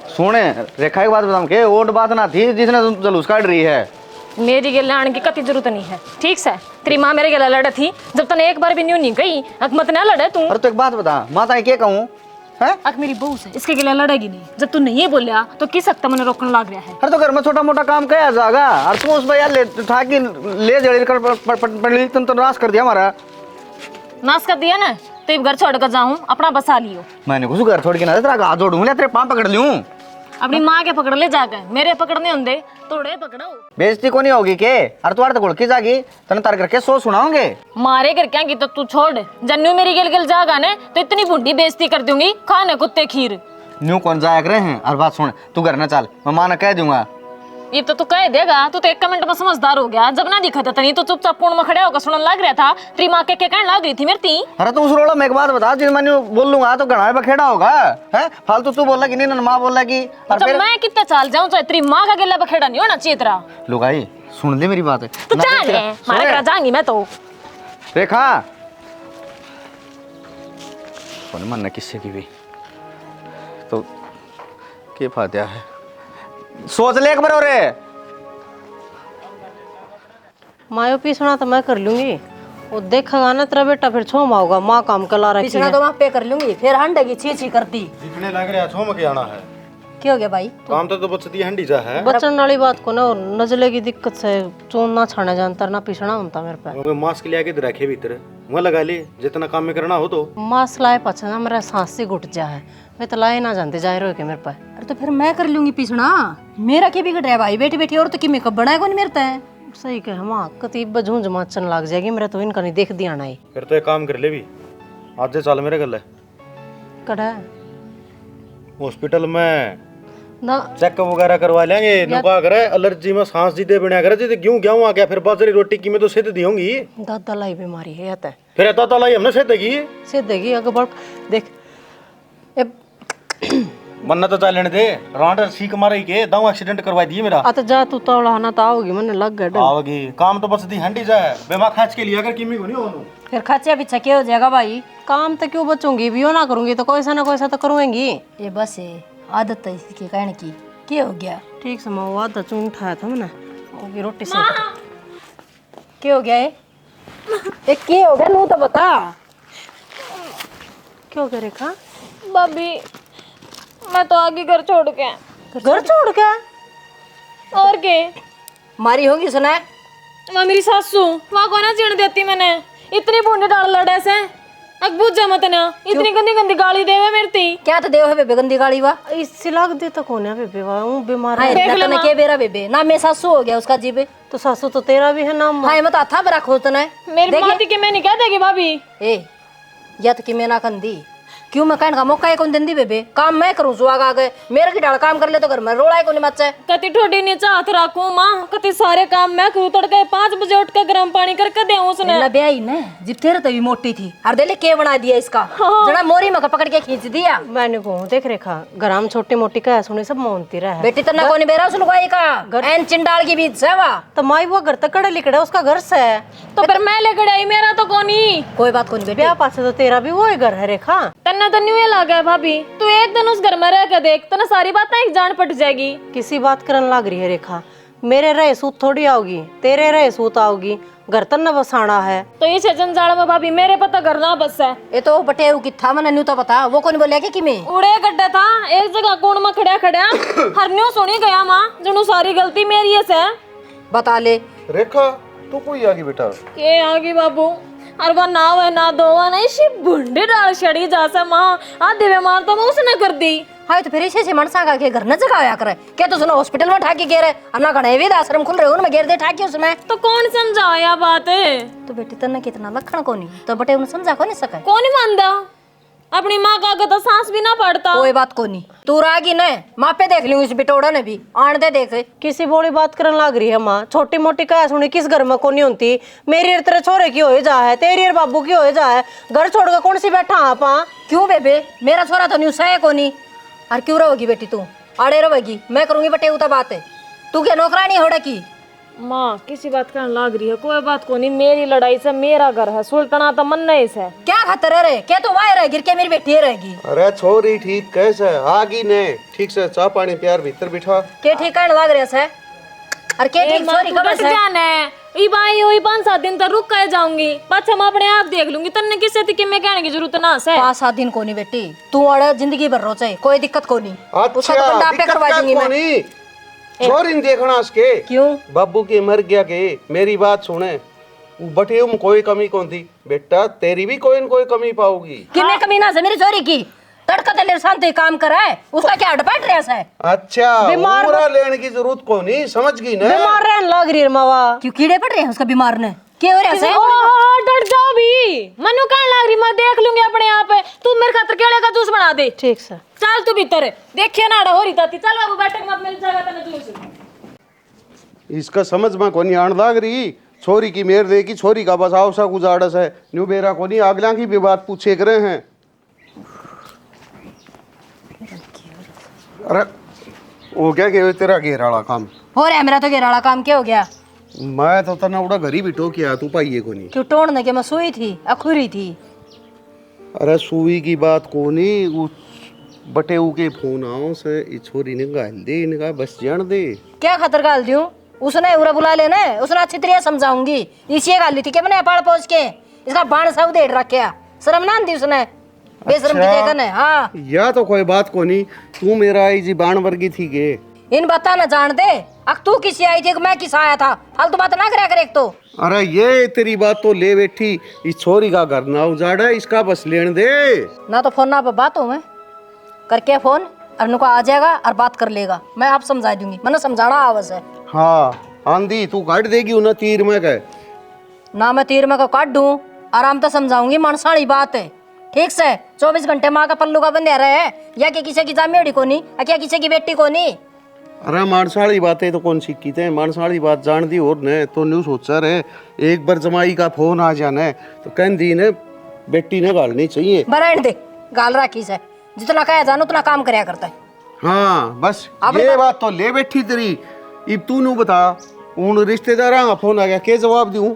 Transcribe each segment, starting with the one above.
सुने रेखा की बात बताऊं के ओट बात ना थी जिसने जलूस काट रही है। मेरी गेल आने की कति जरूरत नहीं है, ठीक से। तेरी माँ मेरे गेला लड़े थी जब तने एक बार भी न्यू नहीं गई, अक मत ना लड़े तू। अरे तो एक बात बता, माता क्या कहूँ है? अक मेरी बहू से इसके गेला लड़ेगी नहीं। जब तू नहीं बोलिया तो किस हक मैंने रोकने लग रहा है। अरे तो घर में छोटा मोटा काम क्या जाएगा, और तू उस भैया ले उठा के ले जड़ कर तो नाश कर दिया हमारा। नाश कर दिया ना, तो ये घर छोड़ कर जाऊं, अपना बसा लियो। मैंने कुछ घर छोड़ के ना तेरा हाथ जोड़ूंगा, तेरे पाँव पकड़ लूं। अपनी माँ के पकड़ ले जाकर, मेरे पकड़ने होंगे तोड़े पकड़ो। बेइज्जती को नहीं होगी के? अरे तुम्हारे तो गुड़की जागी तने तार करके सो सुनाओगे। मारे कर क्या की तो तू छोड़, जन्नू मेरी गिल गिल जागा ने तो इतनी बूढ़ी बेइज्जती कर दूंगी, खाने कुत्ते खीर। न्यू कौन जाया करे हैं? और बात सुन, तू घर ना चल, मैं माँ ने कह दूंगा। ये तो तू कह देगा, तू तो एक कमेंट में समझदार हो गया। जब ना दिखा था नहीं तो चुपचाप पूर्ण में खड़े होकर सुनने लग रहा था। तेरी माँ के कहने लग रही थी मेरी ती। अरे तो उस रोड़ा में एक बात बता, जिस मैंने बोल लूंगा तो घड़ा में खेड़ा होगा है? फालतू तू बोला कि नहीं, माँ बोला कि जब मैं कितने चाल जाऊं चाहे तेरी माँ का गिल्ला बखेड़ा नहीं होना चाहिए तेरा। लुगाई सुन ले मेरी बात है तो चल मारे करा जाऊंगी मैं तो। रेखा कौन मानना किससे की भी तो क्या फायदा है, सोच ले एक बार। और मायो पीसना तो मैं कर लूंगी, वो देखेगा ना तेरा बेटा फिर छोमा होगा। माँ काम कला रखी पीसना है। तो मैं पे कर लूंगी, फिर हंडेगी छी छी करती। जितने लग रहा छो में आना है। क्या हो गया भाई? काम तो बचती हंडी जा है। बचन वाली बात को ना, नजले की दिक्कत से चून ना छाने जानता ना पीसना होता मेरे पे। वो मास्क ले आके रखे भीतर वहाँ लगा ले, जितना काम में करना हो तो। मास्क लाए पाछा ना मेरा सांस से घुट जा है, मैं तो लाए ना जानते जाहिर हो के मेरे पे। अरे तो फिर मैं कर लूंगी पीसना, मेरा क्या बिगड़ रहा है भाई? बेटी बेटी और तो कि मेकअप बनाए कौन मेरता है? सही कह हम कति बझूंझ माचन लग जाएगी मेरा तो इनका नहीं देख दिया ना। फिर तो एक काम कर ले भी, आज से चल मेरे गल कड़ा हॉस्पिटल में ना चेकअप वगैरह करवा लेंगे। नुका करे एलर्जी में सांस जीते बिना करे जैसे गेहूं गेहूं आ गया, फिर बाजरी रोटी की में तो सिद्ध दी होंगी। दादा लाई बीमारी है याता है फिर एता तलाई हमने सिद्ध की से देगी अगर बड़ देख मन्ना तो चल दे रांड सीख मारे के दाऊ एक्सीडेंट करवा दिए मेरा। आ तो जा तू तौला ना तो आओगी मैंने लग गया डर। आओगी काम तो बचती हंडी जाए, बेमा खाच के लिए अगर किमी को नहीं होनू फिर खर्चा पीछा क्या हो जाएगा भाई? काम तो क्यों बचूंगी, भी ना करूंगी तो कोई सा ना कोई सा तो करूंगी। ये बस है आदत है इसकी कहने की। क्या हो गया? ठीक से मैं आधा चून उठाया था मैंने, होगी रोटी से। क्या हो गया? एक क्या हो गया नू तो बता। क्यों करे खा भाभी मैं तो आगे घर छोड़ के। घर छोड़ के? और के मारी होगी सुना है? वहाँ मेरी सासू वहाँ को ना जीण देती मैंने, इतनी बूंदी डाल लड़े से अकबूत जा मत ना, इतनी गंदी गंदी गाली देवे मेरी ती। क्या तो देव है बेबे गंदी गाड़ी वा? इससे लग दे तो कौन है बेबे हूँ बीमार हाँ है। देख ले इतना माँ। के बेरा बेबे ना मैं सासू हो गया उसका जीबे। तो सासू तो तेरा भी है नाम। हाँ मैं तो था बरा खोतना है मेरी माँ थी कि मैं नहीं कह देगी भाभी। ए या तो कि मैं ना कंदी क्यों? मैं कहने का मौका है कौन दिन दी बेबे? काम मैं करूँ सुहाग आ गए मेरे की डाल काम कर ले तो घर में रोड़ा है कौन मचा है? कति ठोडी नीचे हाथ रखूं माँ, कति सारे काम मैं करूँ। तड़के 5 बजे उठ कर गर्म पानी करके दे उसने। ना ब्याही ने जिब तेरे तभी मोटी थी और देले के बना दिया इसका जना मोरी में पकड़ के खींच दिया। मैंने को देख रेखा घर में छोटी मोटी कह सुनी सब मोनती रहा है। बेटी तो ना कोनी बेरा सुन कोई का एन चिंडाल की बीच से वा तो माई वो घर तक कड़े लिखड़ा उसका घर से है। तो फिर मैं लेकर आई, मेरा तो कोनी। कोई बात कोनी बेटी। ब्याह पासे तो तेरा भी वो ही घर है रेखा। तन्ना तो न्यू लगा है भाभी, तू एक दिन उस घर में रह के देख, तना सारी बातें एक जान पट जाएगी। किसी बात करन लग रही है रेखा, मेरे रहे सूत थोड़ी आओगी, तेरे रहे सूत आओगी। घर तन्ना बसाना है तो ये जंजाल में भाभी मेरे पता घर ना बस है। ये तो बटेरू की था मैंने न्यू तो बता वो कौन बोले कि मैं उड़े गड्ढा था एक जगह कोण में खड़ा खड़ा हर न्यू सुनी गया माँ, जनु सारी गलती मेरी है से। बता ले रेखा तू कोई आगे बेटा के आगे बाबू और वह ना है ना दोवा नहीं शी बुंडे डाल छड़ी जा माँ आधे बीमार तो मैं उसने कर दी। हाँ तो फिर इसे मनसा का के घर न जगाया करे क्या? तो सुनो हॉस्पिटल में ठाके गे रहे और ना गणे वेद आश्रम खुल रहे उनमें घेर दे ठाके उसमें। तो कौन समझाया बात है? तो बेटी तन्ने कितना लखन कोनी तो बटे उन्हें समझा को नहीं सके। कौन मानदा अपनी माँ का तो सांस भी ना पड़ता। कोई बात कोनी तू रागी न मापे देख लूंगी इस बिटोड़ा ने भी आन दे देखे। किसी बोली बात करन लग रही है माँ, छोटी मोटी कह सुनी किस घर में कोनी होती। मेरी और तेरे छोरे की हो जा है, तेरी और बाबू की हो जा है, घर छोड़ के कौन सी बैठा आप? क्यों बेबे मेरा छोरा तो न्यू सह कोनी और क्यों रहोगी बेटी तू? आड़े रहोगी मैं करूंगी बटे उता बात है। तू क्या नौकरानी होड़े की? माँ किसी बात कहने लाग रही है, कोई बात को नहीं, मेरी लड़ाई से मेरा घर है, सुलटना तो मन नहीं से। क्या खतर है रे? क्या तो वाय रह गिर के मेरी बेटी रहेगी? अरे छोरी ठीक कैसे आगी ने ठीक से चाह पानी प्यार भीतर बिठा के ठीक कहने लाग रहे से? अरे के ठीक सॉरी कब से? जाने ई बाई ओई 5-7 दिन तक रुक कर जाऊंगी, पाछा मैं अपने आप देख लूंगी, तन्ने किससे थी कि मैं कहने की जरूरत ना से। 5-7 दिन को नहीं बेटी, तू अड़े जिंदगी भर रोचे, कोई दिक्कत को नहीं। उसका तो बंदा पे करवा दूंगी मैं। छोरी ने देखना उसके क्यों? बाबू की मर गया के मेरी बात सुने बटे में कोई कमी कौन थी बेटा, तेरी भी कोई न कोई कमी पाओगी। कि मैं कमी ना से मेरी चोरी की तड़का तेरे शांति काम करा है, उसका क्या अड़पट रहा है? अच्छा उमरा लेने की जरूरत को नहीं, समझ गई ना? बीमार रहने लग रही है मावा। क्यों कीड़े पड़ रहे हैं उसका बीमार ने? क्या हो रहा है? डर जाओ भी, मनु कहने लग रही, मैं देख लूंगी अपने आप, तू मेरे खातर केले का जूस बना दे। ठीक से चल तू भीतर देखिए ना हो रही ताती, चल बाबू बैठक मत मिल जाएगा तने जूस। इसका समझ में कोनी आण लाग रही, छोरी की मेर दे की छोरी का बस आवसा गुजारस है न्यू बेरा कोनी अगला की भी बात पूछे करे हैं। अरे वो क्या कहे तेरा घेराला काम हो रहा है मेरा तो घेराला काम। क्या हो गया? मैं तो तना उड़ा घर ही बिठो किया तू पाइए कोनी क्यों तोड़ने के? मैं सोई थी, अखुरी थी। अरे सुई की बात कोनी उस बटे के फोन आओ से इस छोरी ने गाल दे इनका बस जान दे। क्या खतर गाल दूं? उसने उरा बुला लेना, उसने अच्छी तरह समझाऊंगी। इसी गाली थी कि मैंने पाड़ पहुंच के इसका बाण सब देड़ रखा, शर्म ना दी उसने, बेशरम की कहने। हाँ या तो कोई बात कोनी, तू मेरा आई जी बाण वर्गी थी के इन बता ना जान दे। अब तू किसी आई थी कि मैं किस आया था? फालतू बात ना करे एक तो। अरे ये तेरी बात तो ले बैठी, इस छोरी का घर ना उजाड़ा इसका बस लेन दे ना। तो फोन ना पर बात हो मैं करके फोन अनु को आ जाएगा और बात कर लेगा, मैं आप समझा दूंगी। मैंने समझाना आवश्यक है। हाँ आंधी तू काट देगी उन्हें तीर में कह ना, मैं तीर में को काट दूं, आराम से समझाऊंगी। मनसाड़ी बात है ठीक से। 24 घंटे माँ का पल्लू का बंदे रहे हैं, या कि किसी की जामेड़ी को नहीं, क्या किसी की बेटी को नहीं। अरे मानसाड़ी बातें तो कौन सीखी थे, मानसाड़ी बात जान दी और ने तो न्यू सोचा रहे एक बार जमाई का फोन आ जाना तो कह दी ने बेटी ने गालनी चाहिए। बरान दे गाल राखी से, जितना कहा जानो उतना काम करया करता है। हाँ बस ये बात तो ले बैठी तेरी। इब तू नू बता उन रिश्तेदारा का फोन आ गया के जवाब दूं?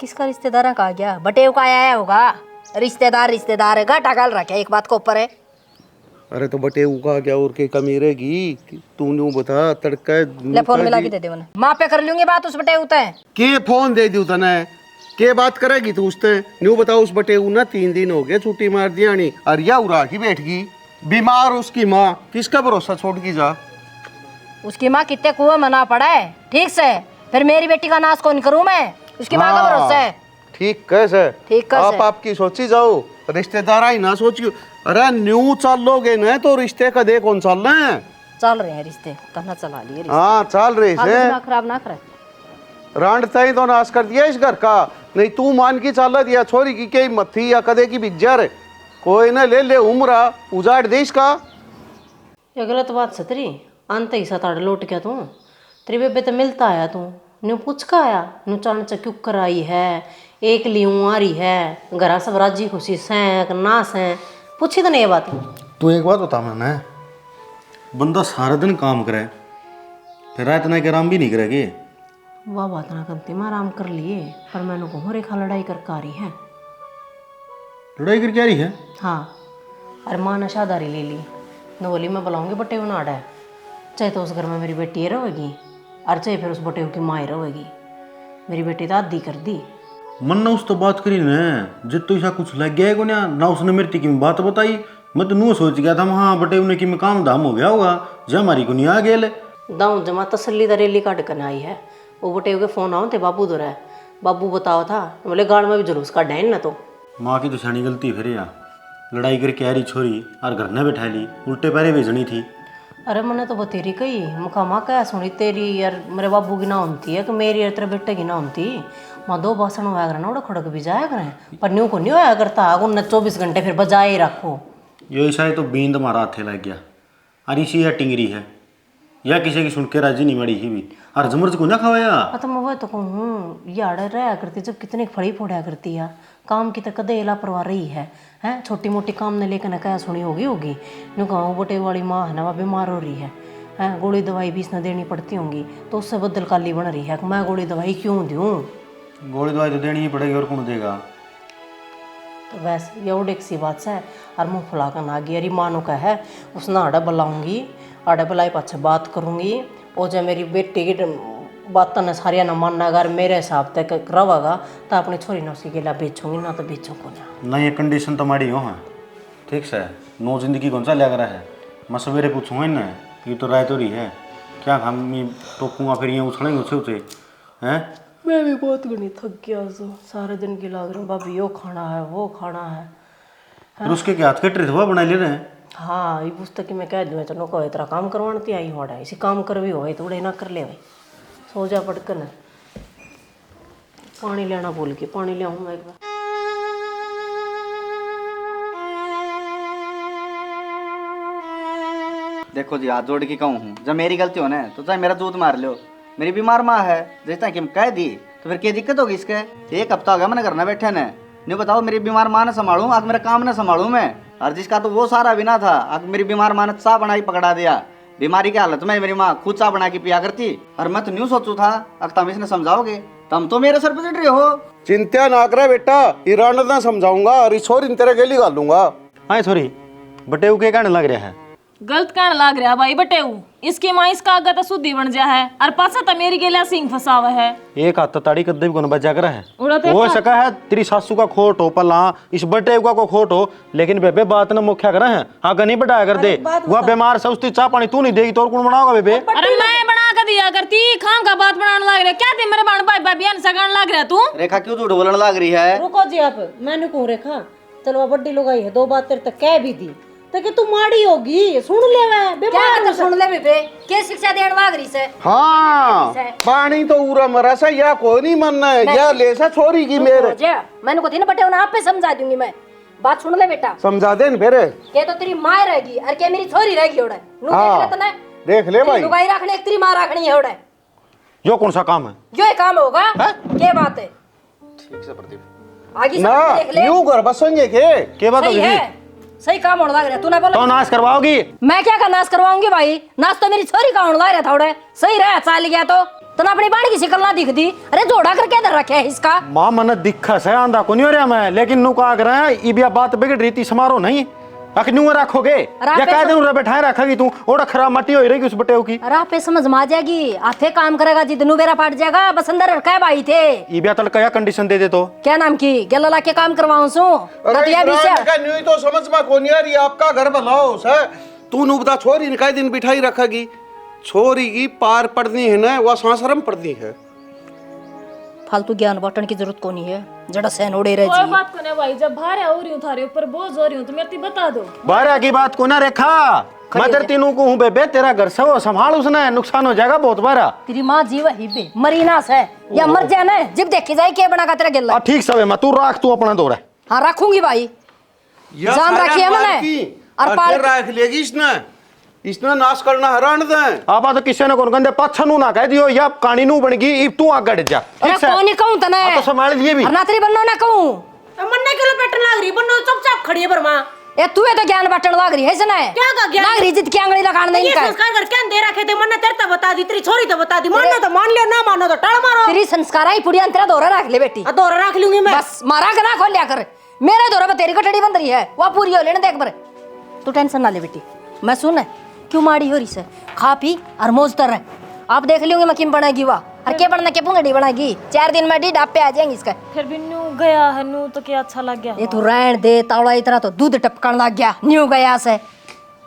किसका रिश्तेदार का आ गया? बटेव का आया होगा। रिश्तेदार है, घाटा गाल रखे एक बात को ऊपर है। अरे तो बटे का क्या और के कमी रहेगी, तू नू बता तड़का ले फोन मिला के दे दे उन्हें, माँ पे कर लूंगी बात उस बटेव ते। के फोन दे दी तने के बात करेगी तू उससे न्यू बता। उस बटेऊ ना 3 दिन हो गए छुट्टी मार दिया नहीं अरिया उड़ा की बैठ गई बीमार। उसकी माँ किसका भरोसा छोड़ की जा? उसकी माँ कितने कुएं मना पड़ा है ठीक से, फिर मेरी बेटी का नाश कौन करूं मैं? उसकी माँ का भरोसा है। ठीक कैसे ठीक कैसे? आप आपकी सोची जाओ, रिश्तेदार ही ना सोचियो। अरे न्यू चलोगे न तो रिश्ते कदे कौन चल रहे हैं? चल रहे हैं रिश्ते, कहना चला लिए रिश्ते। हाँ चल रहे से खराब ना करे। रांड तई तो नाश कर दिया इस घर का। नहीं तू मान की चाल दिया छोरी की कई मत्थी या कदे की बिगजर कोई न ले ले उमरा उजाड़ दे इसका। ये गलत बात से तेरी अंत ही सताड़ लौट गया तू। तेरी बेबे तो मिलता आया तू न्यू पूछ का आया न्यू चाण क्यों कराई है, एक लियूँ आ रही है, घरा सब राजी खुशी सैं ना सैं पूछी तो नहीं ये बात। तू एक बात बता मैंने, बंदा सारा दिन काम करे फिर रात ना के आराम भी नहीं करेगी। वाह बात ना करती, मैं आराम कर लिए पर मैंने को रेखा लड़ाई कर का रही है। लड़ाई कर क्या रही है? हाँ अरे माँ ने शादारी ले ली न बोली मैं बुलाऊंगी बटे उनाड़ा है, चाहे तो उस घर में मेरी बेटी रहेगी और चाहे फिर उस बटे की माँ रहेगी। मेरी बेटी तो आधी कर दी। मन ना उस तो बात करी न जित तो ऐसा कुछ लग गया है को ना उसने मेरी की बात बताई। मैं तो नू सोच गया था हाँ बटे उन्हें कि मैं काम धाम हो गया होगा जब हमारी को नहीं आ गया दाऊँ जमा तसल्ली द रेली काट कर आई है। वो बटे के फोन आओ थे बाबू दो रहा बाबू बताओ था बोले गाड़ में भी जुलूस काट है ना। तो माँ की तो शानी गलती फिर यार, लड़ाई करके आ रही छोरी और घर ने बैठा ली उल्टे पैरे भेजनी थी। अरे मैंने तो बतेरी कही मुखा माँ क्या सुनी तेरी यार मेरे बाबू की ना होती है कि मेरी यार तेरे बेटे की ना होती। माँ 2 बासन होया करे ना उड़ा खड़क भी जाया करें पर न्यू को नहीं होया करता उन 24 घंटे फिर बजाए ही रखो। ये ऐसा है तो बींद मारा हाथे लग गया अरे इसी या टिंगरी है या किसी की सुन के राजी नहीं मड़ी ही भी और जमर्ज को ना खवाया। तो मैं वो तो कहूँ ये आड़े रहा करती जब कितनी फड़ी फोड़ा करती है काम की तो कदे लापरवाह रही है छोटी मोटी काम ने लेकर न क्या सुनी होगी न्यू कहूँ बटे वाली माँ है ना वह बीमार हो रही है हैं, गोली दवाई भी इसने देनी पड़ती होंगी, तो उससे बदल काली बन रही है कि मैं गोली दवाई क्यों दूँ। गोली दवाई तो देनी ही पड़ेगी, और कौन देगा। तो वैसे ये उड़ेक सी बात है, और मुँह फुला कर ना गई, अरे मानो का है उसने आड़े बुलाऊंगी, आड़े बुलाई पाछे बात करूँगी, और जब मेरी बेटी की बातों ने सारिया न मानना, अगर मेरे हिसाब तक रवेगा तो अपनी छोरी ने उसी के लिए बेचूंगी, ना तो बेचूंगा ना। नहीं, ये कंडीशन तो हमारी हो है, ठीक से नो जिंदगी कौन सा लग रहा है। मैं सवेरे पूछूंगा ना, ये तो राय तो रही है, क्या हम टोकूंगा फिर ये उछलेंगे उसे उसे हैं। मैं भी बहुत घनी थक गया, सारे दिन की लाग रही हूँ, भाभी यो खाना है वो खाना है। फिर उसके क्या हाथ के ट्रिथवा बना ले रहे हैं। हाँ, ये पुस्तक की मैं कह दूँ चलो को इतना काम करवाती आई होड़ा, इसी काम कर भी हो तो उड़े ना कर ले भाई, सो जा पटकन। पानी लेना भूल के, पानी ले आऊँगा एक बार। देखो जी, हाथ जोड़ के कहूँ हूँ, जब मेरी गलती हो ना तो चाहे मेरा दूध मार लो, मेरी बीमार माँ है, जैसा कि हम कह दी तो फिर क्या दिक्कत होगी इसके। एक हफ्ता हो गया मैंने करना बैठे ने, नहीं बताओ मेरी बीमार माँ ने संभालूं, आज मेरा काम न संभालूं मैं, और जिसका तो वो सारा बिना था, आज मेरी बीमार माँ ने चाह बना के पकड़ा दिया। बीमारी की हालत में मेरी माँ खुद चाह बना के पिया करती, और मैं तो न्यू सोचू था अब तुम इसने समझाओगे, तुम तो मेरे सर पे चढ़ रहे हो। चिंता ना करे बेटा, ईरान ना समझाऊंगा और इस छोरी तेरे गली गालूंगा। हाँ सॉरी, बटे वो क्या कहने लग रहा है। गलत कहने लाग रहा भाई बटेऊ, इसकी माँ इसका आगे तो शुद्धि बन जा है, और पासा तो मेरी गेला सिंह फंसा हुआ है। एक हाथ तो ताड़ी कद्दे भी कौन बचा कर है, उड़ते हो सका है तेरी सासू का खोट हो पला, इस बटे का को खोट हो, लेकिन बेबे बात ने मुख्या करा है, आगे नहीं बढ़ाया कर दे। वह बीमार से उसकी चाह पानी तू नहीं देगी तो और कौन बनाओगा बेबे। अरे मैं बना कर दिया करती, खाम का बात बनाने लग रहा, क्या थे मेरे बाण भाई भाई बहन सगाने लग रहा तू। रेखा क्यों झूठ बोलने लग रही है। रुको जी आप, मैंने कहूँ रेखा चलो बड्डी लोग आई है, दो बात तेरे तक कह भी दी तो कि तू माड़ी होगी, सुन ले मैं क्या कहते सुन ले बेबे, के शिक्षा देण वागरी से। हाँ, पानी तो उरा मरा सा, या कोई नहीं मानना है, या ले सा छोरी की मेरे। मैंने को थी ना बटे उन्हें आप पे समझा दूंगी मैं, बात सुन ले बेटा। समझा दे फिर, के तो तेरी माँ रहेगी और के मेरी छोरी रहेगी ओड़े। हाँ, देख ले भाई, लुगाई रखने एक तेरी माँ रखनी है ओड़े। यो कौन सा काम है, यो ही काम होगा, क्या बात है। ठीक से प्रदीप आगे ना सब देख ले, यूं कर बसेंगे के बात सही होगी है, सही काम होने लग रहा है। तू ना बोल तो नाश करवाओगी। मैं क्या नाश करवाऊंगी भाई, नाश तो मेरी छोरी का होने लग रहा था ओड़े, सही रहा चाल गया तो ना अपनी बाणी की शिकल ना दिख दी। अरे जोड़ा करके इधर रखे है इसका। माँ मन दिखस है, आंधा को नहीं हो रहा मैं, लेकिन नु का कर रहा है इबिया बात बिगड़ रही थी, समारोह नहीं अखन्यू रखोगे या कह दे उरे बैठाए रखेगी तू, ओड़ा खराब मट्टी हो रहेगी उस बटेऊ की। अरे पे समझ में आ जाएगी, हाथे काम करेगा जितनू बेरा फाट जाएगा, बस अंदर रखा है भाई थे। इबिया तल क्या कंडीशन दे तो क्या नाम की गला ला के काम करवाऊं सु गतिया भी से। न्यू तो समझ में कौन यार, ये आपका घर भलाओ सर, तू नु बता छोरी ने कई दिन बिठाई रखेगी, छोरी की पार पड़नी है ना, वह सांसरम पड़नी है। फालतू ज्ञान बांटने की जरूरत कोनी है, जड़ा सहन उड़े रहे कोई जी। बात को ना भाई, जब भारे हो रही हूँ थारे ऊपर बोझ हो रही हूँ तो मेरे बता दो। बारह की बात को ना रेखा, मैं तेरे तीनों को हूँ बेबे, तेरा घर से वो संभाल, उसने नुकसान हो जाएगा बहुत बारा। तेरी माँ जीव ही बे मरीनास है या मर जाए ना, जब देखी जाए क्या बना का तेरा गिल्ला। ठीक सब है, मैं तू राख, तू अपना दौरा। हाँ रखूंगी भाई, जान रखिए मैंने, और पार रख लेगी इसने नाश करना हरान दे। आप तो किसी ने कौन कहते पाछा ना कह दियो या कहानी नू बन गई, तू आगे हट जा। अरे कौन ही कहूं तने, तो संभाल लिए भी ना तेरी बन्नो ना कहूं, मन्ने के लिए पेटन लाग रही, बन्नो चुपचाप खड़ी है बरमा। ए तू तो ज्ञान बांटन लाग रही है सना, क्या का ज्ञान लाग रही जित की आंगली लगान नहीं का। संस्कार कर क्या दे रखे थे, मन्ने तेरे तो बता दी, तेरी छोरी तो बता दी, मानो तो मान लियो, ना मानो तो टाल मारो। तेरी संस्कार ही पुड़िया तेरा दौरा रख ले बेटी, दौरा रख लूंगी मैं, बस मारा गना खोल लिया कर, मेरे दौरा पर तेरी कटड़ी बंद रही है, वो पूरी हो लेने देख पर, तू टेंशन ना ले बेटी। मैं सुन क्यों माड़ी हो रही से, खा पी और मौज कर रहे, आप देख लियोगे मैं किम बनाएगी वाह, और क्या बनना क्या पुंगड़ी बनाएगी, 4 दिन में डी डाप पे आ जाएंगे इसका। फिर भी न्यू गया है, न्यू तो क्या अच्छा लग गया। ये तो रहन दे, तावड़ा इतना तो दूध टपकन लग गया, न्यू गया से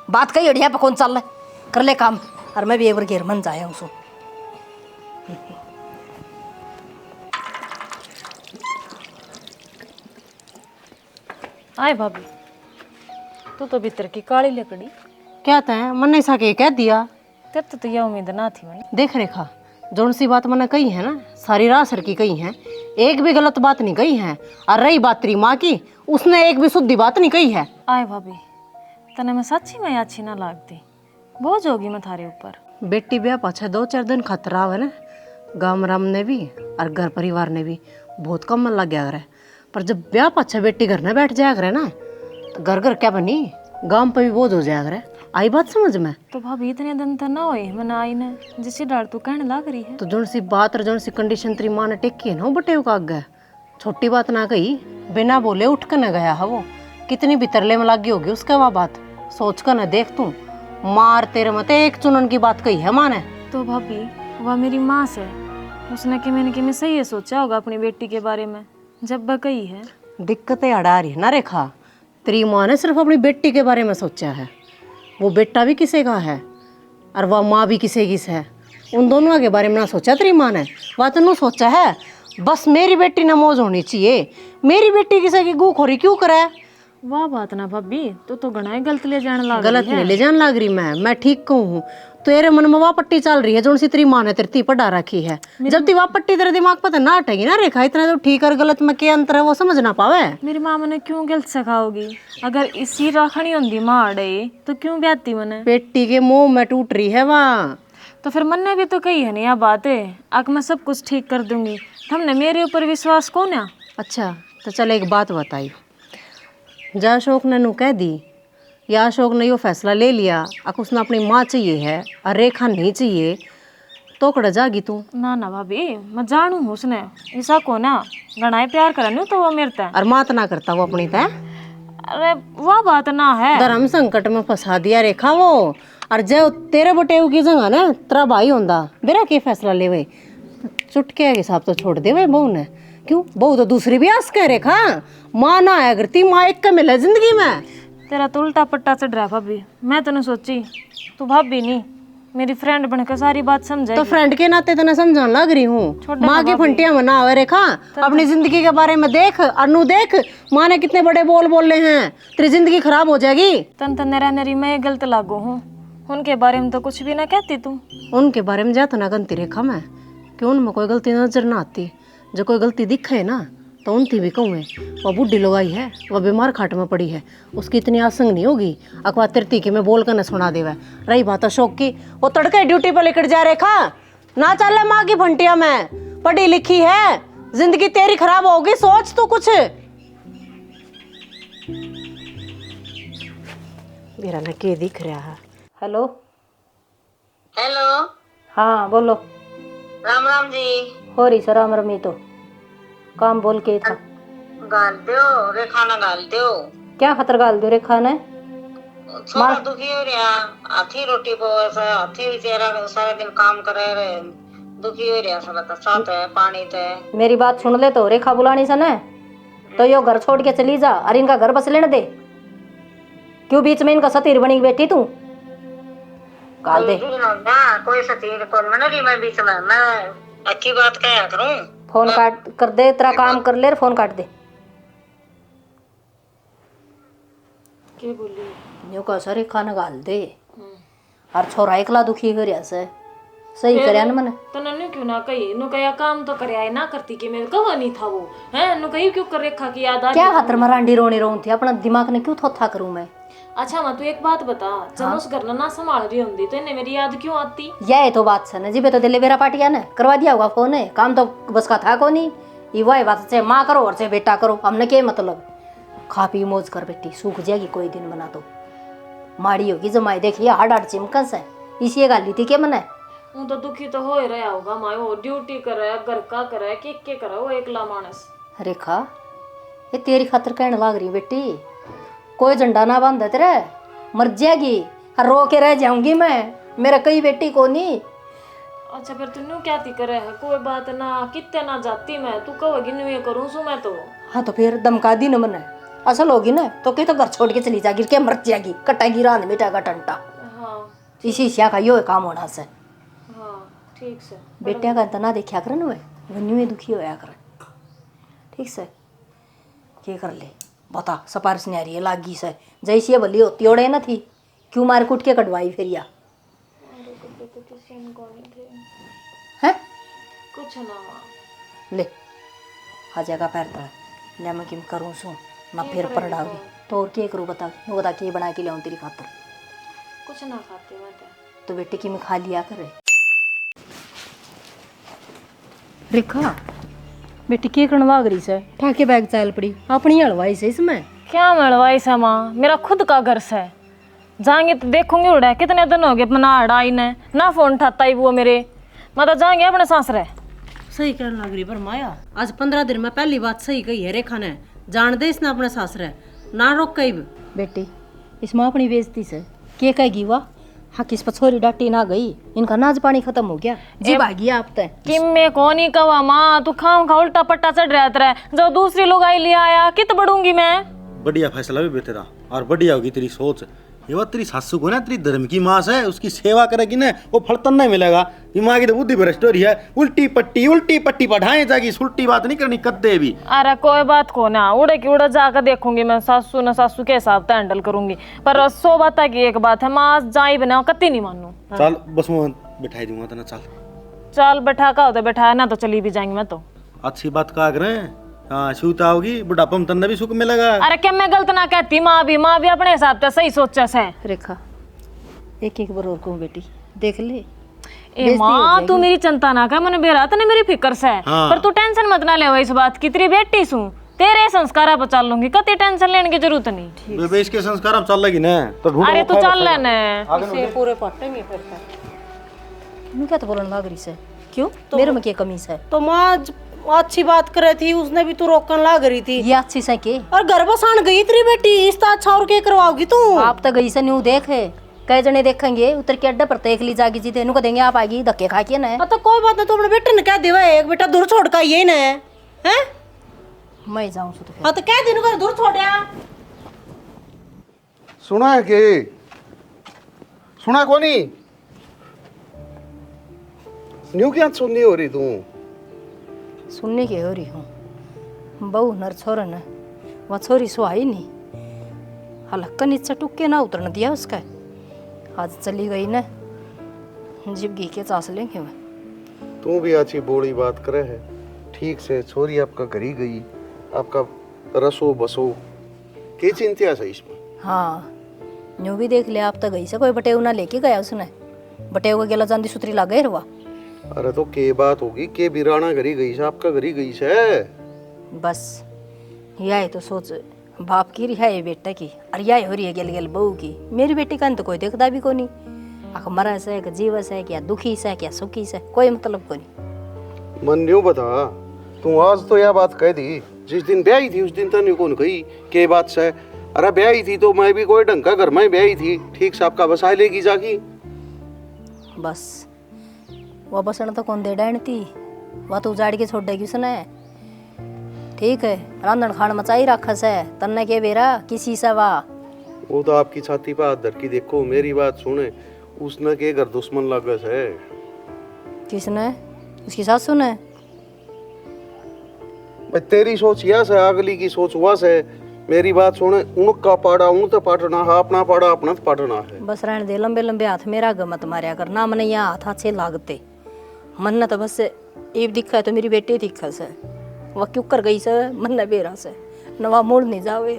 बात कही अड़िया पे कौन चल रहा कर ले काम, और मैं भी एक बार घेर मन जाया हूँ। आए भाभी, तू तो भीतर की काली लकड़ी, क्या तय मन्ने सा के कह दिया, तेरे तो यह उम्मीद ना थी मैंने। देख रेखा जोन सी बात मैंने कही है ना, सारी रासर की कही है, एक भी गलत बात नहीं कही है, और रही बात तेरी माँ की, उसने एक भी शुद्धि बात नहीं कही है। आए भाभी, तने मैं सच्ची में अच्छी ना लगती, बोझ होगी मैं थारे ऊपर। बेटी ब्याह पाछे 2-4 दिन खतरा है ना, गाँव राम ने भी और घर परिवार ने भी बहुत कम मन लग गया करे, पर जब ब्याह पाछे बेटी घर में बैठ जाया करे ना, तो घर घर क्या बनी, गांव पे भी बोझ हो जाया करे। आई बात समझ में? तो भाभी इतने दिन तक ना होए मना आई ने जिससे डाल तू कहने लग रही है। तो जोन सी बात और जोन सी कंडीशन तेरी माँ ने टेकी है ना वो बटे का आगे छोटी बात ना कही, बिना बोले उठ कर न गया है वो। कितनी भी तरले में लगी होगी उसका वह बात, सोच कर न देख तू। मार तेरे मत एक चुनन की बात कही है माँ ने। तो भाभी वह मेरी माँ से उसने कि मैंने सही है सोचा होगा अपनी बेटी के बारे में जब वह कही है। दिक्कतें अड़ा रही है ना रेखा, तेरी माँ ने सिर्फ अपनी बेटी के बारे में सोचा है। वो बेटा भी किसी का है और वह माँ भी किसी की है। उन दोनों के बारे में ना सोचा तेरी माँ ने, वह तो सोचा है बस मेरी बेटी ना मौज होनी चाहिए, मेरी बेटी किसी की गू खोरी क्यों करे। वाह बात ना भाभी तो घना ही गलत ले जाने लग गलत नहीं ले जाने लग रही मैं ठीक कहूँ। तेरे मन में वह पट्टी चल रही है जो सी तेरी माँ ने तेरी पढ़ा रखी है। जब ती वह पट्टी तेरे दिमाग पर ना हटेगी ना रेखा, इतना तो ठीक और गलत में क्या अंतर है वो समझ ना पावे। मेरी माँ मैंने क्यों गलत सिखाओगी? अगर इसी राखनी होंगी माँ अड़े तो क्यों ब्याती मैंने? बेटी के मुंह में टूट रही है वहाँ। तो फिर मन ने भी तो कही है ना यह बात है, आग मैं सब कुछ ठीक कर दूंगी। हमने मेरे ऊपर विश्वास कौन है? अच्छा तो चल एक बात बताई, जा अशोक ने नू कह दी या अशोक ने यो फैसला ले लिया अक उसने अपनी माँ चाहिए है और रेखा नहीं चाहिए तो कड़ा जागी तू? ना ना भाभी मैं जानू हूँ उसने ऐसा को ना गणाए प्यार करने तो वो मेरे तय और मात ना करता वो अपनी तय। अरे वह बात ना है, धर्म संकट में फंसा दिया रेखा वो। और जो तेरे बटेऊ की जगह ना तेरा भाई होंदा मेरा क्या फैसला ले वे चुटके के हिसाब तो छोड़ दे वे बहू ने। क्यों बहू तो दूसरी भी आस कह रेखा, माँ ना आया करती, माँ एक का मिला जिंदगी में। तेरा तो उल्टा पट्टा चढ़ रहा भाभी, मैं तो नहीं सोची तू भाभी नहीं मेरी फ्रेंड बनकर सारी बात समझाएगी। तो फ्रेंड के नाते तो समझाने लग रही हूँ। माँ की फंटियां मना हुआ रेखा, अपनी जिंदगी के बारे में देख। अनु देख माँ ने कितने बड़े बोल बोले हैं, तेरी जिंदगी खराब हो जाएगी। तन तन रहने मैं गलत लागू हूँ, उनके बारे में तो कुछ भी ना कहती तू। उनके बारे में जाता ना गलती रेखा मैं, क्यों उनमें कोई गलती नजर ना आती। जो कोई गलती दिखे ना तो उनकी भी कहूँ वह बूढ़ी लोग आई है, वह बीमार खाट में पड़ी है, उसकी इतनी आसंग नहीं होगी अखवा तिरती के मैं बोल कर न सुना देवा। रही बात अशोक की, वो तड़के ड्यूटी पर लेकर जा रेखा ना चल माँ की फंटिया में, पढ़ी लिखी है, जिंदगी तेरी खराब होगी, सोच तो कुछ। मेरा ना के दिख रहा है। हेलो हेलो, हाँ बोलो। राम राम जी। हो रही सर राम रमी तो काम बोल के था। गाल दो रेखा ना गाल दो। क्या खतर गाल दो रेखा ने? छोरा दुखी हो रहा, हाथी रोटी को ऐसा हाथी बेचारा सारा दिन काम करे रहे, दुखी हो रहा सारा तो साथ है पानी ते। मेरी बात सुन ले तो रेखा बुलानी सन है तो यो घर छोड़ के चली जा और इनका घर बस लेने दे। क्यों बीच में इनका सतीर बनी बैठी तू? गाल दे। ना कोई सतीर कौन बना रही मैं बीच में, मैं अच्छी बात क्या करूं? फोन काट कर दे, तेरा काम कर ले, फोन काट दे। क्या बोली? न्यू का सर खाना गाल दे और छोरा एकला दुखी हो रहा से सही करया न मने। तो नन्नू क्यों ना कही, नु कया काम तो करे आए ना करती कि मैं कहा नहीं था वो हैं, नु कही क्यों कर रेखा की याद आ क्या खातर मरांडी रोनी रोन थी, अपना दिमाग ने क्यों थोथा करूं मैं? अच्छा माँ तू एक बात बता, जब उस घर ना संभाल रही होंगी तो इन्हें मेरी याद क्यों आती? यह तो बात है ना जी, तो दिल्ली बेरा पाटिया ने करवा दिया होगा फोन है, काम तो बस का था को नहीं। ये वही बात से माँ करो और से बेटा करो, हमने क्या मतलब। खा पी मौज कर बेटी, सूख जाएगी कोई दिन बना तो माड़ी होगी जमाई देखिए हाड हाड चिमकस है, इसी गाली थी के मने। वो तो दुखी तो हो ही रहा होगा माँ, वो ड्यूटी करे घर का करे के करे वो एकला मानस। रेखा ये तेरी खातर कहने लाग रही बेटी, कोई झंडा ना बांधे तेरे मर जाएगी, रो के रह जाऊंगी मैं, मेरा कई बेटी को नहीं। अच्छा फिर तू क्या ती करे है, कोई बात ना कितने ना जाती मैं, तू कहोगी न्यू ये करूँ सू मैं तो। हाँ तो फिर धमका दी न मने, असल होगी ना तो कहीं तो घर छोड़ के चली जाएगी, क्या मर जाएगी, कटाएगी रान मिटा का टंटा। हाँ इसी सिया का यो काम होना से। हाँ ठीक से बेटिया का ना देखा कर ना न्यू ही दुखी होया कर, ठीक से। क्या कर ले बता, सपारस नहीं आ रही है लागी से, जैसी भली होती ओड़े न थी, क्यों मार कुट के कटवाई फिर या है कुछ ना माँ। ले आ जाएगा पैर तड़ा ले, मैं किम करूँ सू ना फिर पर डाऊंगी तो और क्या करूँ बता, वो बता के बना के लाऊं तेरी खातर। कुछ ना खाती मैं तो बेटे की मैं खा लिया करे। रेखा बेटी के कणवाग रही से ठाके बैग चाल पड़ी अपनी हलवाई से इसमें। क्या मलवाई सा माँ, मेरा खुद का घर से जाएंगे तो देखूंगी उड़ा कितने दिन हो गए अपना अड़ाई ने ना फोन उठाता ही वो मेरे। मतलब जाएंगे अपने सासरे। सही कहने लग रही पर माया, आज 15 दिन में पहली बात सही कही है रेखा ने। जान दे इसने अपने सासरे ना रोक कई। बेटी इसमें अपनी बेइज्जती से के कहेगी वाह। हाँ किस पर छोरी डाटी ना गई, इनका नाज पानी खत्म हो गया जी भागी आप तय। कि मैं कौन ही कवा माँ, तू खाम खा उल्टा पट्टा चढ़ रहा तेरा। जो दूसरी लोग आई लिया आया कित बढ़ूंगी मैं। बढ़िया फैसला भी तेरा, और बढ़िया होगी तेरी सोच। ये बात तेरी सासू को ना तेरी धर्म की माँ है, उसकी सेवा करेगी ना वो फल तो नहीं मिलेगा। ये माँ की तो बुद्धि भ्रष्ट हो रही है। उल्टी पट्टी पढ़ाए जाएगी, उल्टी बात नहीं करनी कद्दे भी। अरे कोई बात को ना, उड़े की उड़े जाकर देखूंगी मैं सासू न सासू के हिसाब से हैंडल करूंगी। पर 100 बात की एक बात है, माँ जाई बना कत्ती नहीं मानू। चल बस मैं बिठाई दूंगा तना। चल बैठा का होता बैठा ना तो चली भी जाएंगी मैं तो। अच्छी बात कहा करें। हाँ सूता होगी बुढ़ापा में तन्ने भी सुख मिलेगा। अरे क्या मैं गलत ना कहती, माँ भी अपने हिसाब से सही सोचा से। रेखा एक एक बार और कहूँ बेटी देख ले। ए माँ तू मेरी चिंता ना कर, मैंने बेरा तने मेरी फिक्र से। हाँ। पर तू टेंशन मत ना ले इस बात की, तेरी बेटी सू तेरे संस्कार पर चल लूंगी, कति टेंशन लेने की जरूरत नहीं। बेबे इसके संस्कार अब चल लगी ना तो ढूंढो। अरे तू चल लेने इसे पूरे पटेंगे फिर तुम क्या तो बोलने लग रही से, क्यों तो मेरे में क्या कमी है। तो माँ अच्छी बात कर रही थी, उसने भी तू रोकन लाग रही थी। ये अच्छी से के और घर बसान गई तेरी बेटी, इस तो अच्छा और क्या करवाओगी तू। आप तो गई से न्यू देख कई जने देखेंगे उतर के अड्डे पर देख ली जागी जी तेनू को देंगे आप आएगी धक्के खा के ना। तो कोई बात नहीं, तू अपने बेटे ने कह देवा एक बेटा दूर छोड़ का ये ना है। मैं जाऊं तो फिर। हाँ तो कह दिन को दूर छोड़या। सुना है के सुना कोनी न्यू क्या सुननी हो रही तू। सुनने की हो रही हूँ बहू नर छोरन वह छोरी सुहाई नहीं हल्का नीचे टुके ना उतरने दिया उसका। आज चली गई ना जिब घी के चास लेंगे मैं। तू भी अच्छी बोली बात करे है। ठीक से छोरी आपका घर ही गई, आपका रसो बसो के चिंता है इसमें। हाँ न्यू भी देख लिया आप तो गई से कोई बटेव ना लेके गया उसने। बटेव का गेला जांदी सुतरी ला गए रवा। अरे तो के बात होगी के बिराना घरी गई से आपका घरी गई से। बस यह तो सोच बाप की रिहा है बेटा की, और यह हो रही है गेल गेल बहू की। मेरी बेटी का तो कोई देखता भी को नहीं। आख मरा से क्या जीवस है क्या दुखी से क्या सुखी से कोई मतलब को नहीं। मन न्यू बता तू आज तो यह बात कह दी, जिस दिन ब्याही थी उस दिन तो न्यू कौन कही के बात से। अरे ब्याही थी तो मैं भी कोई ढंग का घर में ब्याही थी, ठीक से आपका बसा लेगी जाकी। बस वह बसण तो कौन दे डायन थी, वह तो उजाड़ के छोड़ देगी उसने। ठीक है रांधन खान मचाई रखस है तन्ने के बेरा किसी से वाह। वो तो आपकी छाती पर हाथ धर की देखो, मेरी बात सुने। उसने के घर दुश्मन लगस है। किसने? उसकी सासू ने। तेरी सोच यह से अगली की सोच वह से। मेरी बात सुने, उनका पाड़ा उन तो पाटना है, अपना पाड़ा अपना तो पाटना है। बस रहने दे लंबे लंबे हाथ मेरा गमत मारिया कर ना। मैंने यहाँ हाथ अच्छे लागते मन न तो बस एक दिखा है तो मेरी बेटी दिखा से वह क्यों कर गई से मन न बेरा से नवा मोड़ नहीं जावे।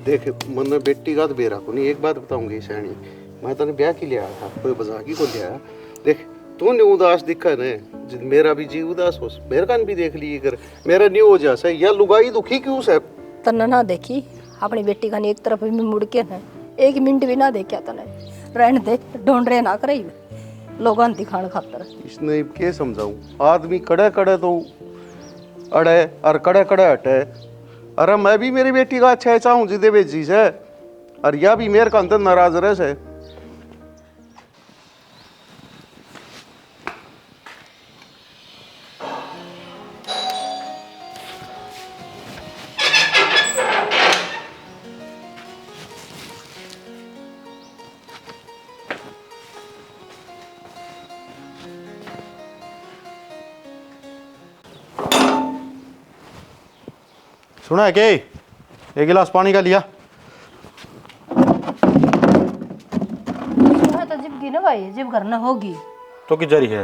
देख मन ने बेटी का तो बेरा को नहीं। एक बात बताऊंगी सैनी, मैं तने ब्याह के लिए आया था, कोई बजाकी को ले आया। देख तूने उदास दिखा न, मेरा भी जी उदास हो, मेरे कान भी देख ली कर मेरा नहीं हो जा से। या लुगाई दुखी क्यों से तन्ने ना देखी अपनी बेटी का एक तरफ भी मुड़ के न एक मिनट भी ना देखा तने। रहने दे ढूंढ रहे ना करे लोगों दिखाने खातर। इसने क्या समझाऊं, आदमी कड़े कड़े तो अड़े और कड़े कड़े हटे। अरे मैं भी मेरी बेटी का अच्छा चाहूँ जिदे बेची से, और या भी मेरे का अंदर नाराज रहे से। सुना है के एक गिलास पानी का लिया। तो जिब की ना भाई जिब घर न होगी तो की जरी है।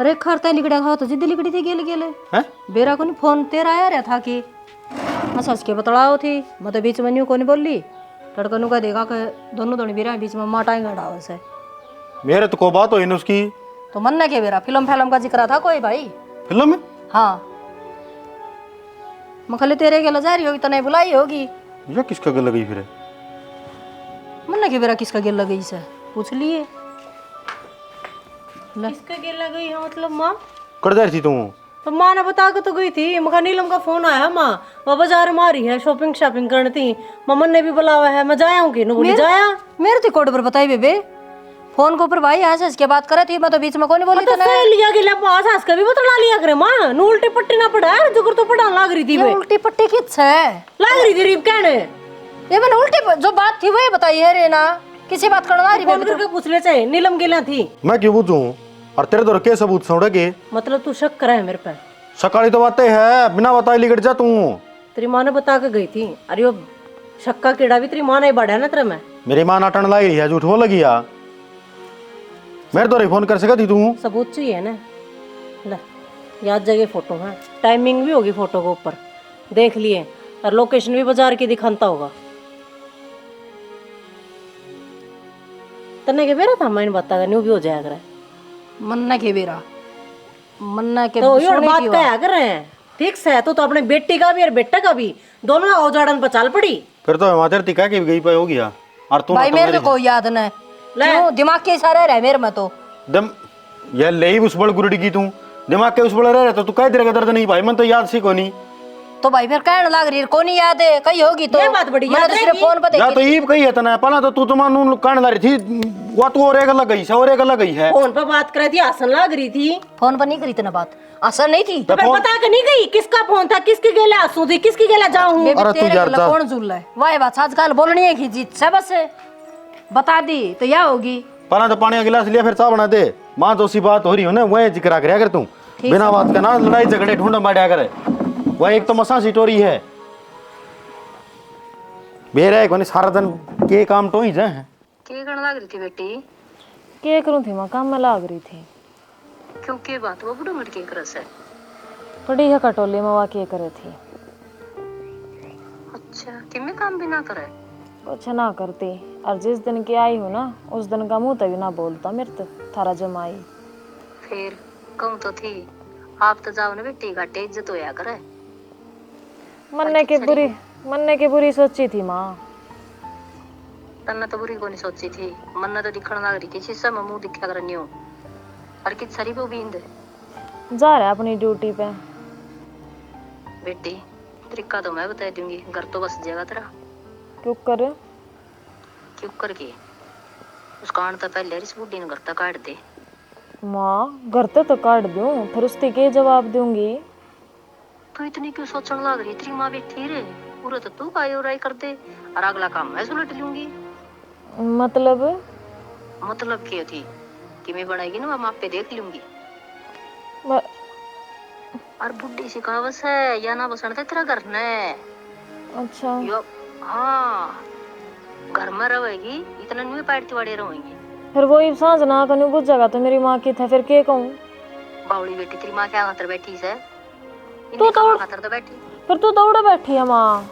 अरे खरता लिकड़ा खाओ तो जिद लिकड़ी थी गेले गेले हैं बेरा को नहीं फोन तेरा आया रहा था कि मैं सच के बतलाओ थी। मैं तो बीच में न्यू को नहीं बोली लड़कनों का देखा कि दोनों दोनों बेरा बीच में माटाई गड़ा से। मेरे तो को बात हो इन उसकी। तो मन ना के बेरा फिल्म का जिक्र था कोई भाई फिल्म में। हाँ मैं खाली तेरे के लजारी होगी तो नहीं बुलाई होगी। या किसका गल गई फिर। मन्ना के बेरा किसका गिर लगी से पूछ लिए। किसका गिर गई है मतलब माँ? कर जा रही थी तू? तो माँ ने बता के तो गई थी। मगर नीलम का फोन आया माँ, वो बाजार में आ रही है शॉपिंग करनी थी। ममन ने भी बुलावा है, मैं जाया हूँ कि नुगड़ी जाया। मेरे तो कोड पर बताई बेबे फोन को ऊपर भाई ऐसे इसके बात करे थी, मैं तो बीच में कोई नहीं बोली तो लिया गिला पास हंस के भी बतला लिया करे माँ। नू उल्टी पट्टी ना पड़ा है जुगर तो पढ़ा लाग रही थी वे। उल्टी पट्टी किस है लाग रही थी रीब कहने। ये मैंने उल्टी जो बात थी वही बताई है रे ना, किसी बात करना रही फोन करके पूछ ले चाहे नीलम गिला थी। मैं क्यों पूछूं? और तेरे तो के सबूत सौड़े के? मतलब तू शक करे मेरे पे? सकाली तो बातें है, बिना बताए लिगट जा तू। तेरी माँ ने बता के गई थी। अरे वो शक्का कीड़ा भी तेरी माँ ने बढ़ा ना तेरे में। मेरी मां नाटन लाई रही है, झूठ बोल लगी या? मेरे तो फोन कर सका थी तू? सबूत चाहिए ना? ले याद जगह फोटो है, टाइमिंग भी होगी फोटो के ऊपर, देख लिए। और लोकेशन भी बाजार की दिखाता होगा। तने के बेरा था मैंने बता न्यू भी हो जाया करे। मन्ना के बेरा मन्ना के तो ये बात क्या कर रहे हैं? ठीक से तो अपने बेटी का भी और बेटा का भी दोनों औजाड़न पर चल पड़ी। फिर तो मातर टिका के गई पे हो गया। और तू भाई मेरे को कोई याद नहीं, क्यों दिमाग के इशारे रहे मेरे में तो दम ये ले उस बड़ गुरडी की तू दिमाग के उस बड़ रह तो तू कह तेरे का दर्द नहीं भाई, मन तो याद सी कोनी। तो भाई फिर कहने लग रही को नहीं याद है कहीं होगी तो ये बात बड़ी मैंने याद तो सिर्फ रहेगी। फोन पे या देखी तो ईब कही है तना पहला तो तू मानू कहने ला रही थी वो तो और एक अलग गई से और एक अलग गई है। फोन पर बात कर रही थी, हसन लग रही थी। फोन पर नहीं करी तना बात, असर नहीं थी। तो फिर बता के नहीं गई किसका फोन था, किसकी गेला आंसू थी, किसकी गेला जाऊं। बेबी अरे तू तेरे यार गला जा। कौन झूल है वाह बात आजकल बोलनी है कि जीत से बस बता दी तो या होगी। पहला तो पानी का गिलास लिया फिर चाह बना दे। मां तो सी बात हो रही हो ना वह जिक्र कर कर तू बिना बात का ना लड़ाई झगड़े ढूंढ मारिया करे। वह एक तो मसा सिटोरी है बेरा कोनी सारा दिन के काम तो ही जाए। के करने लग रही थी बेटी? के करूँ थी माँ, काम में लाग रही थी। क्यों के बात वो बुढ़ो मट के करस है? पड़ी है कटोली में वा के करे थी। अच्छा किमे काम भी ना करे? कुछ ना करती। और जिस दिन की आई हूँ ना उस दिन का मुंह तभी ना बोलता मेरे तो थारा जमाई। फिर कहूँ तो थी आप तो जाओ ना बेटी घाटे इज्जत होया करे। मन्ने के बुरी सोची थी माँ। तन्ना तो बुरी को नहीं सोची थी, मन्ना तो दिखण लग रही थी शीशा में मुंह दिखा कर न्यू। और किस सरी पे बींद जा रहा है अपनी ड्यूटी पे। बेटी तरीका तो मैं बता दूंगी, घर तो बस जाएगा तेरा। क्यों कर क्यों करके उस कांड तो पहले इस बुढ़ी ने घर तक काट दे। माँ घर तो काट दूं फिर उसके के जवाब दूंगी। तो इतनी क्यों सोचने लग रही? तेरी माँ बैठी रे पूरा तो तू का राय कर दे और अगला काम मैं सुलट लूंगी। मतलब क्या थी कि मैं बनाएगी ना मैं आप पे देख लूंगी। म- और बुढ़ी सी कहावत है या ना बसण थे तेरा घर ने। अच्छा यो हाँ घर में रहेगी इतना नहीं पैरती वाड़े रहेंगी। फिर वही सांझ ना कनु बुझ जाएगा तो मेरी माँ की था फिर के कहूँ। बावड़ी बेटी तेरी माँ क्या खातर बैठी से? तू तो खातर तो बैठी फिर तू तो उड़े बैठी है माँ।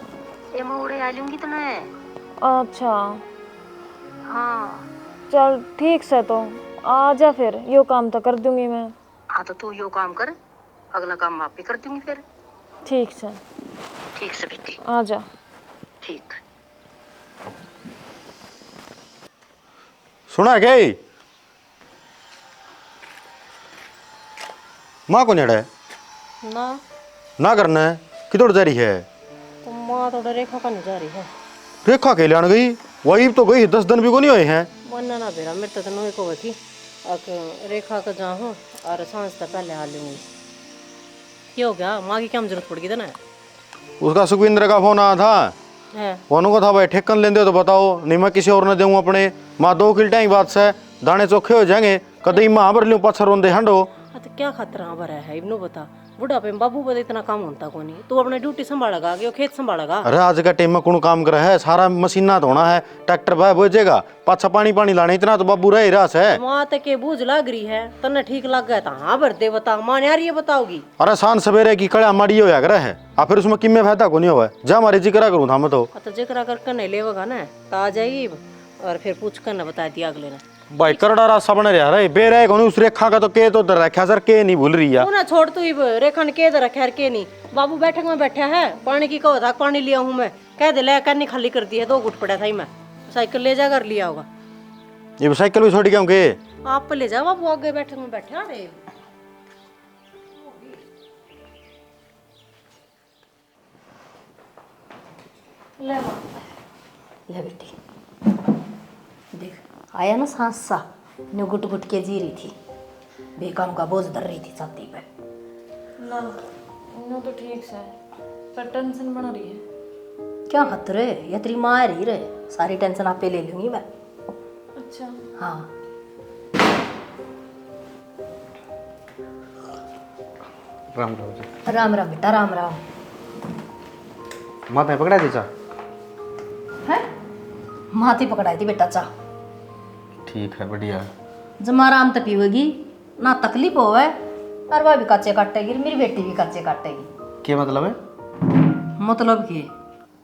ये मैं उड़े आ लूंगी तने। अच्छा हाँ चल ठीक से तो आ जा फिर यो काम तो कर दूंगी मैं। हाँ तो तू यो काम कर, अगला काम मैं आप भी कर दूंगी फिर। ठीक से ठीक से बेटी आ जा। ठीक। सुना गई माँ को नेड़ा है ना करना है किधर जा रही है? तो माँ थोड़ा रेखा का नहीं जा रही है। रेखा के लियान गई वही तो गई 10 दिन भी को नहीं हुए हैं। वरना ना बेरा मेरे तो नोए को थी रेखा का जाऊँ और सांझ तक पहले आ लूंगी। क्या हो गया? माँ की क्या जरूरत पड़ गई था ना? उसका सुखविंद्र का फोन आया था है फोन को था भाई ठेकन लेंदे हो तो बताओ नहीं मैं किसी और ने दूँ अपने। माँ 2 किल्टा ही बात से दाने चोखे हो जाएंगे कदई माँ भर लूँ पत्थर रोंदे हंडो। तो क्या खतरा भरा है इब्नो बता। बुढ़ापे में बाबू बता इतना काम होता को नहीं। तू अपने ड्यूटी संभालेगा आगे खेत संभालेगा। अरे आज का टाइम में कौन काम करे है? सारा मशीना धोना है ट्रैक्टर भाई बोझेगा पाछा पानी लाने इतना तो बाबू रह रहा है। माँ तक के बूझ लग रही है तन्ने ठीक लग गया था हाँ भर दे बता माँ यार ये बताओगी। अरे शान सवेरे की कड़ा माड़ी होया करे है आ फिर उसमें किम्मे फायदा को नहीं हुआ जा हमारी जिक्र करूँ था मैं तो जिक्र करके नहीं लेगा ना तो आ जाएगी और फिर पूछ कर न बता दिया अगले ने। भाई करड़ा रास्ता बन रहा है बेरे को उस रेखा का तो के तो रखा सर के नहीं भूल रही है। तू ना छोड़ तू रेखा ने के रखा है के नहीं। बाबू बैठक में बैठा है पानी की कहो था पानी लिया हूँ मैं कह दे ले करनी खाली कर दी है 2 घुट पड़ा था ही मैं। साइकिल ले जा कर लिया होगा। ये साइकिल भी छोड़ के आऊँगे? आप ले जाओ, आप वो आगे बैठे में बैठे अरे ले माँ, ले बेटी देख, आया ना सांस सा, न्यू गुट गुट के जी रही थी, बेकाम का बोझ धर रही थी छाती पे। ना ना तो ठीक से, पर टेंशन बना रही है। क्या खतरे, ये तेरी माँ रही रे, सारी टेंशन आप पे ले लूंगी मैं। अच्छा हाँ राम राम जी। राम राम बेटा, राम राम। माता ने पकड़ा दी चा? है माथी पकड़ाई थी बेटा चा। ठीक है, बढ़िया। जमा आराम तो पीवेगी ना, तकलीफ होवे, और वह भी कच्चे काटेगी, मेरी बेटी भी कच्चे काटेगी। क्या मतलब है? मतलब कि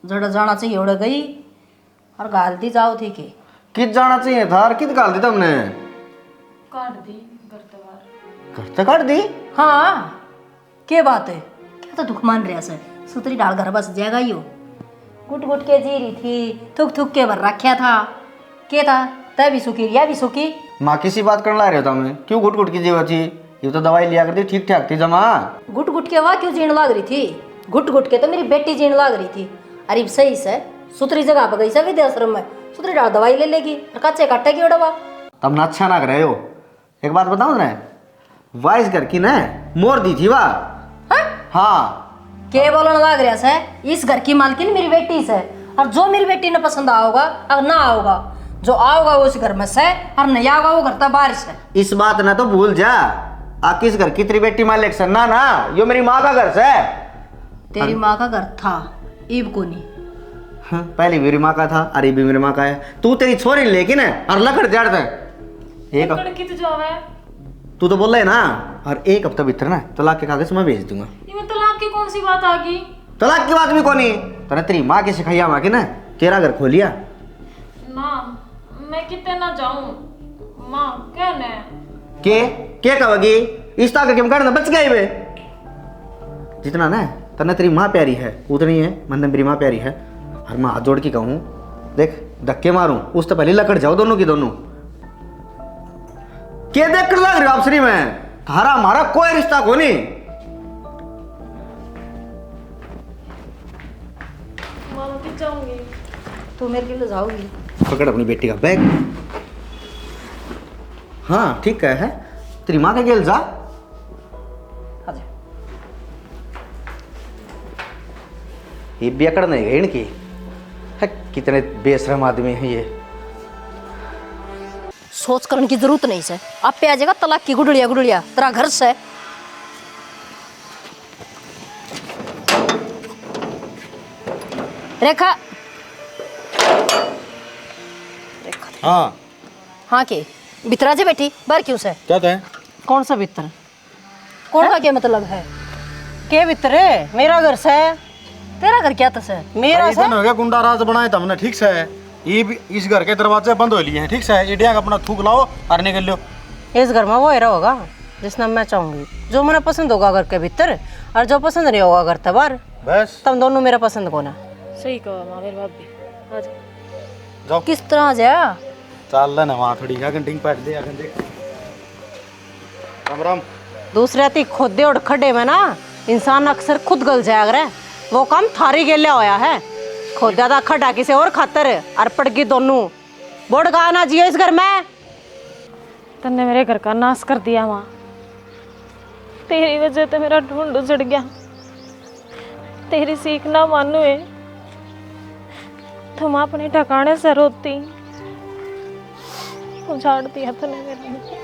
जड़ा जाना चाहिए उड़ गई और गाल दी जाओ थी कि कित जाना चाहिए था और कित गाल दी तुमने? काट दी घर से बाहर। घर से काट दी? हाँ के बात है, क्या तो दुख मान रहा से, सुतरी डाल घर बस जाएगा ही हो। गुट गुट के जी रही थी, थुक थुक के भर रखा था, के था तय भी सुखी या भी सुखी। माँ किसी बात कर ला रहे हो तुम? क्यों घुट घुट की जीवा थी? ये तो दवाई लिया करती, ठीक ठाक थी जमा। गुट गुट के वहाँ क्यों जीण लाग रही थी? घुट घुट के तो मेरी बेटी जीण लाग रही थी। अरे सही से सुतरी जगह पर गई से विद्याश्रम में, सुतरी डाल दवाई ले लेगी और कच्चे काटेगी उड़वा। तुम ना अच्छा ना कर रहे हो। एक बात बताओ ना, वाइस घर की ना मोर दी थी वाह। हाँ के बोलने लाग रहा से, इस घर की मालकिन मेरी बेटी से, और जो मेरी बेटी ने पसंद आओगा और ना आओगा, जो आओगा वो उस घर में से और नहीं आओगा वो घर तक बाहर से। इस बात ना तो भूल जा, आ किस घर की तेरी बेटी मालिक से ना ना, यो मेरी माँ का घर से। तेरी माँ का घर था, ईब को नहीं। हाँ, पहले मेरी माँ का था, अरे भी मेरी माँ का है। तू तेरी छोरी लेकिन है और लकड़ जड़ दे एक लड़की तो जावे, तू तो बोल रहा है ना, और एक हफ्ता भीतर ना तलाक के कागज मैं भेज दूंगा। ये में तलाक की कौन सी बात आ गई? तलाक की बात भी कौन है? तने तेरी माँ की सिखाइया माँ की ना, तेरा घर खोलिया ना मैं कितने ना जाऊं, माँ कहने के कहोगी? इस ताक के करना बच गए वे। जितना ना तने तेरी माँ प्यारी है उतनी है मन मेरी माँ प्यारी है। और मैं हाथ जोड़ के कहूँ, देख धक्के मारूं उस तो पहले लकड़ जाओ दोनों की दोनों। क्या देख कर लग रहे हो आप श्री में? थारा हमारा कोई रिश्ता को नहीं। मानो कि जाऊंगी। तू मेरे के लिए जाओगी? पकड़ अपनी बेटी का बैग। हाँ ठीक है तेरी माँ का गेल जा। आजा। ये बेकड़ नहीं गई इनकी है, कितने बेशरम आदमी है ये। सोच करने की जरूरत नहीं से, आप पे आ जाएगा तलाक की गुड़लिया गुड़लिया तेरा घर से। रेखा हाँ हाँ के बितरा जे बेटी बार क्यों से? क्या है? कौन सा भीतर? कौन का क्या मतलब है? के भीतर है? मेरा घर से। तेरा घर क्या था से? मेरा से हो गया गुंडा राज बनाए था हमने, ठीक से है। ये भी इस घर के दरवाजे बंद हो लिए हैं, ठीक से है। इंडिया का अपना थूक लाओ और निकल लो। इस घर में वो ही होगा जिसना मैं चाहूंगी, जो मैंने पसंद होगा घर के भीतर और जो पसंद नहीं होगा घर के बाहर। बस तुम दोनों मेरा पसंद कौन है? सही कहा माँ, मेरी भाभी आ जा। जाओ किस तरह जा? चल ना वहाँ थोड़ी घंटिंग पैट दे अगन देख। राम राम। दूसरे ती खोदे और खड्डे में ना इंसान अक्सर खुद गल जाया करे, वो काम थारी गेले होया है। खोदा था खड्डा किसी और खातर और पड़गी दोनों बोर्ड का आना जियो इस घर में। तन्ने मेरे घर का नाश कर दिया माँ, तेरी वजह से मेरा ढूंढ उजड़ गया। तेरी सीख ना मानू है, तुम अपने ठिकाने से रोती, उजाड़ दिया तूने मेरे।